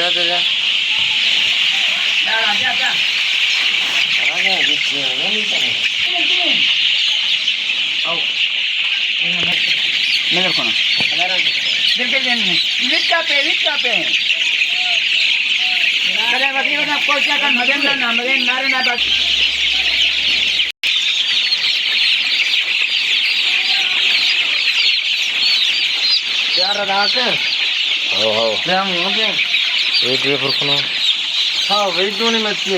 जा जा जा नगर कोना विक्का पे करे वकील ना कोई क्या कर मदन ना मदन मारे ना बस यार रात हो हम हो गए वेट वे फुरखनो हाँ वही तो नहीं मत है